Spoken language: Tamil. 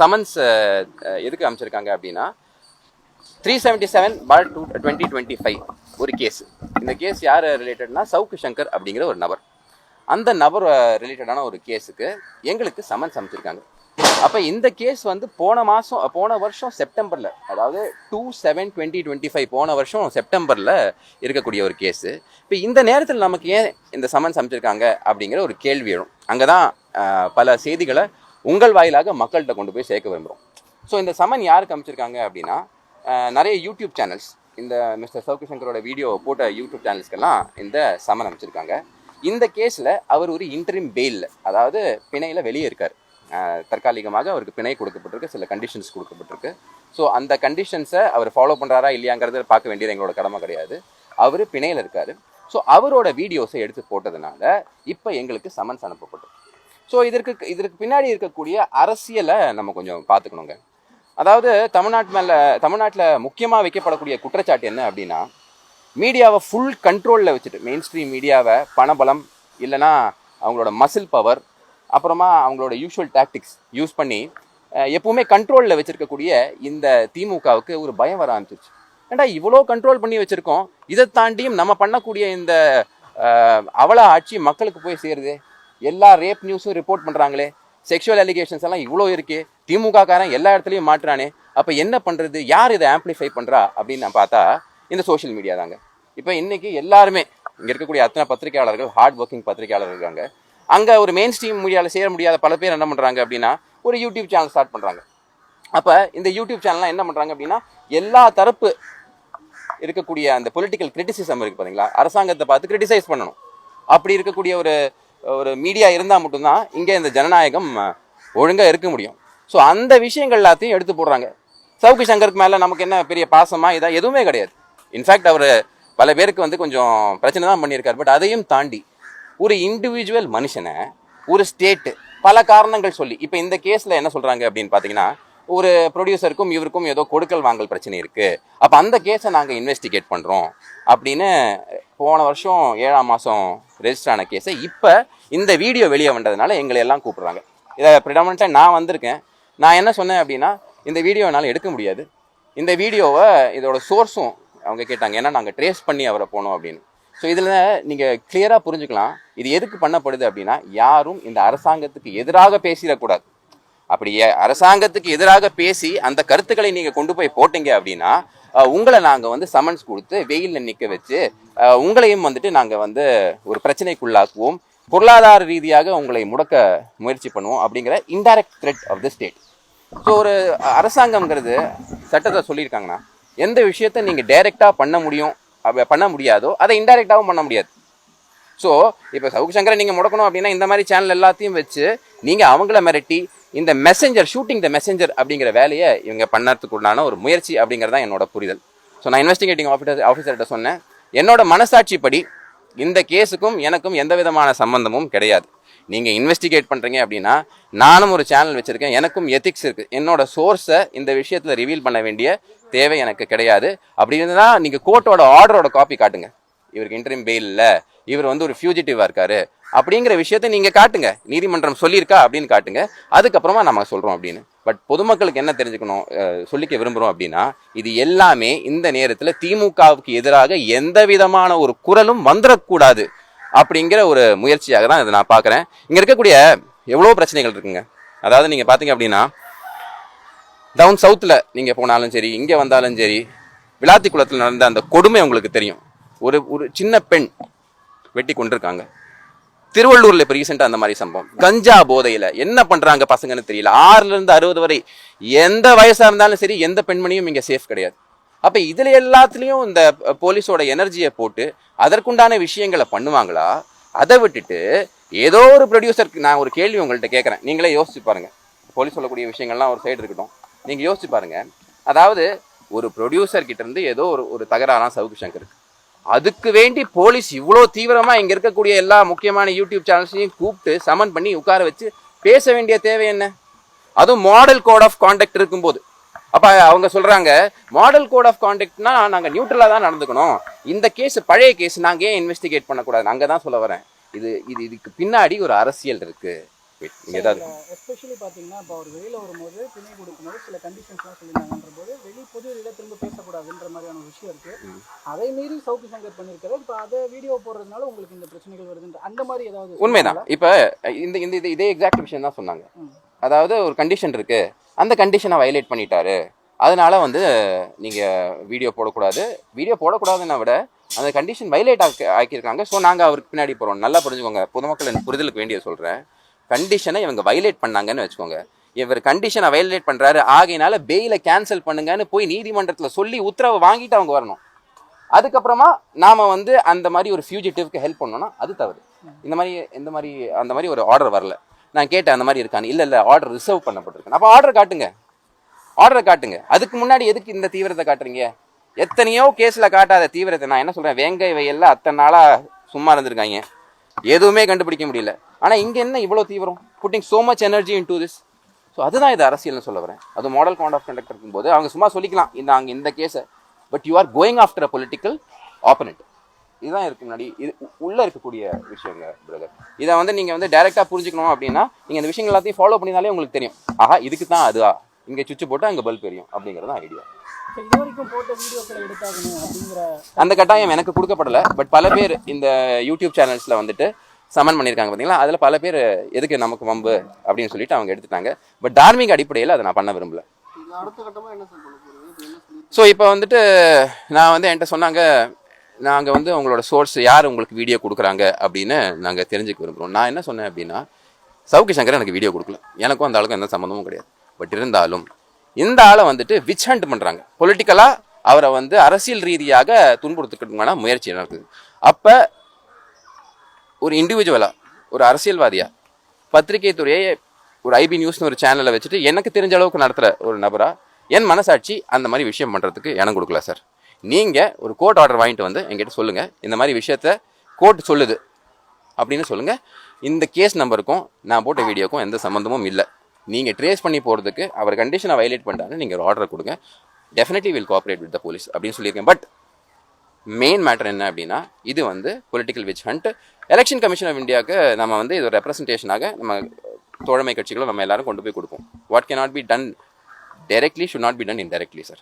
சமன்ஸ் எதுக்கு அமைச்சிருக்காங்க அப்படின்னா 377/2025 ஒரு கேஸ். இந்த கேஸ் யார் ரிலேட்டட்னா சவுக்கு சங்கர் அப்படிங்கிற ஒரு நபர். அந்த நபர் ரிலேட்டடான ஒரு கேஸுக்கு எங்களுக்கு சமன்ஸ் அமைச்சிருக்காங்க. அப்போ இந்த கேஸ் வந்து போன வருஷம் செப்டம்பரில், அதாவது 2/7/2025 போன வருஷம் செப்டம்பரில் இருக்கக்கூடிய ஒரு கேஸு. இப்போ இந்த நேரத்தில் நமக்கு ஏன் இந்த சமன்ஸ் அமைச்சிருக்காங்க அப்படிங்கிற ஒரு கேள்வி எழும். அங்கே தான் பல செய்திகளை உங்கள் வாயிலாக மக்கள்கிட்ட கொண்டு போய் சேர்க்க விரும்புகிறோம். ஸோ இந்த சமன் யாருக்கு அமைச்சிருக்காங்க அப்படின்னா, நிறைய யூடியூப் சேனல்ஸ், இந்த மிஸ்டர் சவுக்கு சங்கரோட வீடியோ போட்ட யூடியூப் சேனல்ஸ்க்கெல்லாம் இந்த சமன் அமைச்சிருக்காங்க. இந்த கேஸில் அவர் ஒரு இன்டரிம் பெயிலில், அதாவது பிணையில் வெளியே இருக்கார். தற்காலிகமாக அவருக்கு பிணை கொடுக்கப்பட்டிருக்கு, சில கண்டிஷன்ஸ் கொடுக்கப்பட்டிருக்கு. ஸோ அந்த கண்டிஷன்ஸை அவர் ஃபாலோ பண்ணுறாரா இல்லையாங்கிறத பார்க்க வேண்டியது எங்களோட கடமை கிடையாது. அவர் பிணையில் இருக்கார். ஸோ அவரோட வீடியோஸை எடுத்து போட்டதுனால இப்போ எங்களுக்கு சமன்ஸ் அனுப்பப்பட்டது. ஸோ இதற்கு பின்னாடி இருக்கக்கூடிய அரசியலை நம்ம கொஞ்சம் பார்த்துக்கணுங்க. அதாவது தமிழ்நாட்டில் முக்கியமாக வைக்கப்படக்கூடிய குற்றச்சாட்டு என்ன அப்படின்னா, மீடியாவை ஃபுல் கண்ட்ரோலில் வச்சுட்டு, மெயின் ஸ்ட்ரீம் மீடியாவை பணபலம் இல்லைனா அவங்களோட மசில் பவர், அப்புறமா அவங்களோட யூஷுவல் டாக்டிக்ஸ் யூஸ் பண்ணி எப்பவுமே கண்ட்ரோலில் வச்சுருக்கக்கூடிய இந்த திமுகவுக்கு ஒரு பயம் வர ஆரம்பிச்சிருச்சு. ஏண்டா இவ்வளோ கண்ட்ரோல் பண்ணி வச்சுருக்கோம், இதை தாண்டியும் நம்ம பண்ணக்கூடிய இந்த அவல ஆட்சி மக்களுக்கு போய் சேருது. எல்லா ரேப் நியூஸும் ரிப்போர்ட் பண்ணுறாங்களே, செக்ஷுவல் அலிகேஷன்ஸ் எல்லாம் இவ்வளோ இருக்கே, திமுக காரன் எல்லா இடத்துலையும் மாட்டுறானே, அப்போ என்ன பண்ணுறது, யார் இதை ஆம்ப்ளிஃபை பண்ணுறா அப்படின்னு நான் பார்த்தா இந்த சோஷியல் மீடியா தாங்க. இப்போ இன்றைக்கி எல்லாருமே இங்கே இருக்கக்கூடிய அத்தனை பத்திரிகையாளர்கள், ஹார்ட் ஒர்க்கிங் பத்திரிகையாளர்கள் இருக்காங்க. அங்கே ஒரு மெயின் ஸ்ட்ரீம் மீடியாவில் சேர முடியாத பல பேர் என்ன பண்ணுறாங்க அப்படின்னா, ஒரு யூடியூப் சேனல் ஸ்டார்ட் பண்ணுறாங்க. அப்போ இந்த யூடியூப் சேனல்லாம் என்ன பண்ணுறாங்க அப்படின்னா, எல்லா தரப்பு இருக்கக்கூடிய அந்த பொலிட்டிக்கல் கிரிட்டிசிசம் இருக்குது பார்த்தீங்களா, அரசாங்கத்தை பார்த்து கிரிட்டிசைஸ் பண்ணணும். அப்படி இருக்கக்கூடிய ஒரு மீடியா இருந்தால் மட்டும்தான் இங்கே இந்த ஜனநாயகம் ஒழுங்காக இருக்க முடியும். ஸோ அந்த விஷயங்கள் எல்லாத்தையும் எடுத்து போடுறாங்க. சவுக்கு சங்கருக்கு மேலே நமக்கு என்ன பெரிய பாசமாக இதாக எதுவுமே கிடையாது. இன்ஃபேக்ட் அவர் பல பேருக்கு வந்து கொஞ்சம் பிரச்சனை தான் பண்ணியிருக்காரு. பட் அதையும் தாண்டி ஒரு இண்டிவிஜுவல் மனுஷனை ஒரு ஸ்டேட்டு பல காரணங்கள் சொல்லி, இப்போ இந்த கேஸில் என்ன சொல்கிறாங்க அப்படின்னு பார்த்தீங்கன்னா, ஒரு ப்ரொடியூசருக்கும் இவருக்கும் ஏதோ கொடுக்கல் வாங்கல் பிரச்சனை இருக்குது, அப்போ அந்த கேஸை நாங்கள் இன்வெஸ்டிகேட் பண்ணுறோம் அப்படின்னு போன வருஷம் 7ஆம் மாதம் ரெஜிஸ்டர் ஆன கேஸை இப்போ இந்த வீடியோ வெளியே வந்ததுனால எங்களை எல்லாம் கூப்பிட்றாங்க. இதை ப்ரிடாமினெண்ட்டாக நான் வந்திருக்கேன். நான் என்ன சொன்னேன் அப்படின்னா, இந்த வீடியோ என்னால் எடுக்க முடியாது, இந்த வீடியோவை இதோட சோர்ஸும் அவங்க கேட்டாங்க, ஏன்னா நாங்கள் ட்ரேஸ் பண்ணி அவரை போனோம் அப்படின்னு. ஸோ இதில் நீங்கள் கிளியராக புரிஞ்சுக்கலாம் இது எதுக்கு பண்ணப்படுது அப்படின்னா, யாரும் இந்த அரசாங்கத்துக்கு எதிராக பேசிடக்கூடாது. அப்படி அரசாங்கத்துக்கு எதிராக பேசி அந்த கருத்துக்களை நீங்கள் கொண்டு போய் போட்டீங்க அப்படின்னா, உங்களை நாங்கள் வந்து சமன்ஸ் கொடுத்து வெயிலில் நிற்க வச்சு உங்களையும் வந்துட்டு நாங்கள் வந்து ஒரு பிரச்சனைக்குள்ளாக்குவோம், பொருளாதார ரீதியாக உங்களை முடக்க முயற்சி பண்ணுவோம் அப்படிங்கிற indirect threat of the state. So ஒரு அரசாங்கம்ங்கிறது சட்டத்தை சொல்லியிருக்காங்கன்னா, எந்த விஷயத்தை நீங்கள் டைரெக்டாக பண்ண முடியாதோ அதை இன்டைரக்டாகவும் பண்ண முடியாது. ஸோ இப்போ சவுக்கு சங்கரை நீங்கள் முடக்கணும் அப்படின்னா இந்த மாதிரி சேனல் எல்லாத்தையும் வச்சு நீங்கள் அவங்கள மிரட்டி இந்த மெசஞ்சர், ஷூட்டிங் த மெசஞ்சர் அப்படிங்கிற வேலையை இவங்க பண்ணறதுக்குள்ளான ஒரு முயற்சி அப்படிங்கிறதான் என்னோட புரிதல். ஸோ நான் இன்வெஸ்டிகேட்டிங் ஆஃபீஸர்கிட்ட சொன்னேன், என்னோட மனசாட்சிப்படி இந்த கேஸுக்கும் எனக்கும் எந்த விதமான சம்பந்தமும் கிடையாது. நீங்கள் இன்வெஸ்டிகேட் பண்ணுறீங்க அப்படின்னா, நானும் ஒரு சேனல் வச்சுருக்கேன், எனக்கும் எத்திக்ஸ் இருக்குது, என்னோட சோர்ஸை இந்த விஷயத்தில் ரிவீல் பண்ண வேண்டிய தேவை எனக்கு கிடையாது. அப்படி இருந்தால் நீங்கள் கோர்ட்டோட ஆர்டரோட காப்பி காட்டுங்க, இவருக்கு இன்டரிம் பெயில் இல்லை, இவர் வந்து ஒரு ஃபியூஜிட்டிவாக இருக்காரு அப்படிங்கிற விஷயத்தை நீங்கள் காட்டுங்க, நீதிமன்றம் சொல்லியிருக்கா அப்படின்னு காட்டுங்க, அதுக்கப்புறமா நம்ம சொல்கிறோம் அப்படின்னு. பட் பொதுமக்களுக்கு என்ன தெரிஞ்சுக்கணும், சொல்லிக்க விரும்புகிறோம் அப்படின்னா, இது எல்லாமே இந்த நேரத்தில் திமுகவுக்கு எதிராக எந்த விதமான ஒரு குரலும் வந்துடக்கூடாது அப்படிங்கிற ஒரு முயற்சியாக தான் இதை நான் பார்க்குறேன். இங்கே இருக்கக்கூடிய எவ்வளோ பிரச்சனைகள் இருக்குங்க. அதாவது நீங்கள் பார்த்தீங்க அப்படின்னா, டவுன் சவுத்தில் நீங்கள் போனாலும் சரி, இங்கே வந்தாலும் சரி, விளாத்திக்குளத்தில் நடந்த அந்த கொடுமை உங்களுக்கு தெரியும். ஒரு சின்ன பெண் வெட்டி கொண்டிருக்காங்க. திருவள்ளூர்ல இப்போ ரீசெண்டாக அந்த மாதிரி சம்பவம். கஞ்சா போதையில் என்ன பண்ணுறாங்க பசங்கன்னு தெரியல. 6லேருந்து 60 வரை எந்த வயசாக இருந்தாலும் சரி, எந்த பெண்மணியும் இங்கே சேஃப் கிடையாது. அப்போ இதில் எல்லாத்துலேயும் இந்த போலீஸோட எனர்ஜியை போட்டு அதற்குண்டான விஷயங்களை பண்ணுவாங்களா? அதை விட்டுட்டு ஏதோ ஒரு ப்ரொடியூசருக்கு நான் ஒரு கேள்வி உங்கள்கிட்ட கேட்குறேன், நீங்களே யோசிச்சு பாருங்கள். போலீஸ் சொல்லக்கூடிய விஷயங்கள்லாம் ஒரு சைடு இருக்கட்டும், நீங்கள் யோசிச்சு பாருங்கள். அதாவது ஒரு ப்ரொடியூசர் கிட்ட இருந்து ஏதோ ஒரு தகராறான சவுக்கு சங்கருக்கு, அதுக்கு வேண்டி போலீஸ் இவ்வளோ தீவிரமாக இங்கே இருக்கக்கூடிய எல்லா முக்கியமான யூடியூப் சேனல்ஸையும் கூப்பிட்டு சமன் பண்ணி உட்கார வச்சு பேச வேண்டிய தேவை என்ன? அதுவும் மாடல் கோட் ஆஃப் கான்டக்ட் இருக்கும்போது. அப்போ அவங்க சொல்கிறாங்க, மாடல் கோட் ஆஃப் கான்டக்ட்னா நாங்கள் நியூட்ரலாக தான் நடந்துக்கணும், இந்த கேஸ் பழைய கேஸ், நாங்கள் ஏன் இன்வெஸ்டிகேட் பண்ணக்கூடாது? அங்கே தான் சொல்ல வரேன், இதுக்கு பின்னாடி ஒரு அரசியல் இருக்குது. நீங்கள் ஏதாவது எஸ்பெஷலி பார்த்தீங்கன்னா இப்போ அவர் வெளியில் வரும்போது பிணை கொடுக்கும்போது சில கண்டிஷன்ஸ்லாம் சொல்லியிருந்தாங்கன்ற போது பொது வெளியில் திரும்ப பேசக்கூடாதுன்ற மாதிரியான ஒரு விஷயம் இருக்குது. அதை மீறி சவுக்கு சங்கர் பண்ணியிருக்காரு. இப்போ அதை வீடியோ போடுறதுனால உங்களுக்கு இந்த பிரச்சனைகள் வருதுன்ற அந்த மாதிரி ஏதாவது உண்மைதான். இப்போ இந்த இந்த இதே எக்ஸாக்ட் விஷயம் தான் சொன்னாங்க. அதாவது ஒரு கண்டிஷன் இருக்கு, அந்த கண்டிஷனை வயலேட் பண்ணிட்டாரு, அதனால வந்து நீங்கள் வீடியோ போடக்கூடாது. வீடியோ போடக்கூடாதுன்னா விட அந்த கண்டிஷன் வயலேட் ஆக்கியிருக்காங்க. ஸோ நாங்கள் அவருக்கு பின்னாடி போகிறோம். நல்லா புரிஞ்சுக்கோங்க, பொதுமக்களின் புரிதலுக்கு வேண்டிய சொல்கிறேன். கண்டிஷனை இவங்க வயலேட் பண்ணாங்கன்னு வச்சுக்கோங்க. இவர் கண்டிஷனை வயலேட் பண்ணுறாரு, ஆகையினால பெயிலை கேன்சல் பண்ணுங்கன்னு போய் நீதிமன்றத்தில் சொல்லி உத்தரவை வாங்கிட்டு அவங்க வரணும். அதுக்கப்புறமா நாம் வந்து அந்த மாதிரி ஒரு ஃபியூஜிட்டிவ்க்கு ஹெல்ப் பண்ணோம்னா அது தவறு. அந்த மாதிரி ஒரு ஆர்டர் வரல. நான் கேட்டேன் அந்த மாதிரி இருக்கான்னு. இல்லை ஆர்டர் ரிசர்வ் பண்ணப்பட்டிருக்கேன். அப்போ ஆர்டரை காட்டுங்க. அதுக்கு முன்னாடி எதுக்கு இந்த தீவிரத்தை காட்டுறீங்க? எத்தனையோ கேஸில் காட்டாத தீவிரத்தை நான் என்ன சொல்கிறேன், வேங்கை வயலில் அத்தனை நாளாக சும்மா இருந்திருக்காங்க, எதுவுமே கண்டுபிடிக்க முடியல. ஆனால் இங்கே என்ன இவ்வளோ தீவிரம், pudding so much energy into this. So அதுதான் இது அரசியல்னு சொல்ல வரேன். அது மாடல் காண்ட் ஆஃப் கண்டக்ட் இருக்கும்போது அவங்க சும்மா சொல்லிக்கலாம் இந்த கேஸை, but you are going after a political opponent. இதுதான் இருக்கு முன்னாடி, இது உள்ளே இருக்கக்கூடிய விஷயங்க பிரதர். இதை வந்து நீங்கள் வந்து டைரெக்டாக புரிஞ்சுக்கணும் அப்படின்னா நீங்கள் இந்த விஷயங்கள் எல்லாத்தையும் ஃபாலோ பண்ணினாலே உங்களுக்கு தெரியும். ஆஹா, இதுக்கு தான் அதுவா, இங்கே சுவிட்ச் போட்டு அங்கே பல்ப் எரியும் அப்படிங்கிறது தான் ஐடியா. அந்த கட்டாயம் எனக்கு கொடுக்கப்படலை. பட் பல பேர் இந்த யூடியூப் சேனல்ஸில் வந்துட்டு சமன் பண்ணியிருக்காங்க பார்த்தீங்களா, அதில் பல பேர் எதுக்கு நமக்கு வம்பு அப்படின்னு சொல்லிட்டு அவங்க எடுத்துட்டாங்க. பட் தார்மீக அடிப்படையில் அதை நான் பண்ண விரும்பல. ஸோ இப்போ வந்துட்டு நான் வந்து என்கிட்ட சொன்னாங்க, நாங்கள் வந்து உங்களோட சோர்ஸ் யார் உங்களுக்கு வீடியோ கொடுக்குறாங்க அப்படின்னு நாங்கள் தெரிஞ்சுக்க விரும்புகிறோம். நான் என்ன சொன்னேன் அப்படின்னா, சவுக்கு சங்கர் எனக்கு வீடியோ கொடுக்கல, எனக்கும் அந்த ஆளுக்கும் எந்த சம்மந்தமும் கிடையாது. பட் இருந்தாலும் இந்த ஆளை வந்துட்டு விச் ஹண்ட் பண்ணுறாங்க, பொலிட்டிக்கலாக அவரை வந்து அரசியல் ரீதியாக துன்புறுத்துக்கிறதுக்கான முயற்சி நடக்குது. அப்போ ஒரு இண்டிவிஜுவலாக, ஒரு அரசியல்வாதியாக, பத்திரிகை துறையை ஒரு ஐபி நியூஸ்னு ஒரு சேனலை வச்சுட்டு எனக்கு தெரிஞ்ச அளவுக்கு நடத்துகிற ஒரு நபராக என் மனசாட்சி அந்த மாதிரி விஷயம் பண்ணுறதுக்கு எனக்கு கொடுக்கல சார். நீங்கள் ஒரு கோர்ட் ஆர்டர் வாங்கிட்டு வந்து என்கிட்ட சொல்லுங்கள், இந்த மாதிரி விஷயத்த கோர்ட் சொல்லுது அப்படின்னு சொல்லுங்கள். இந்த கேஸ் நம்பருக்கும் நான் போட்ட வீடியோக்கும் எந்த சம்மந்தமும் இல்லை. நீங்கள் ட்ரேஸ் பண்ணி போகிறதுக்கு அவர் கண்டிஷனை வயலேட் பண்ணிட்டாங்க, நீங்கள் ஒரு ஆர்டரை கொடுங்க, definitely will cooperate with the police அப்படின்னு சொல்லியிருக்கேன். பட் மெயின் மேட்டர் என்ன அப்படின்னா, இது வந்து political witch hunt. Election commission of இந்தியாவுக்கு நம்ம வந்து இது ஒரு ரெப்ரசன்டேஷனாக நம்ம தோழமை கட்சிகளும் நம்ம எல்லாரும் கொண்டு போய் கொடுப்போம். What can not be done directly should not be done indirectly sir.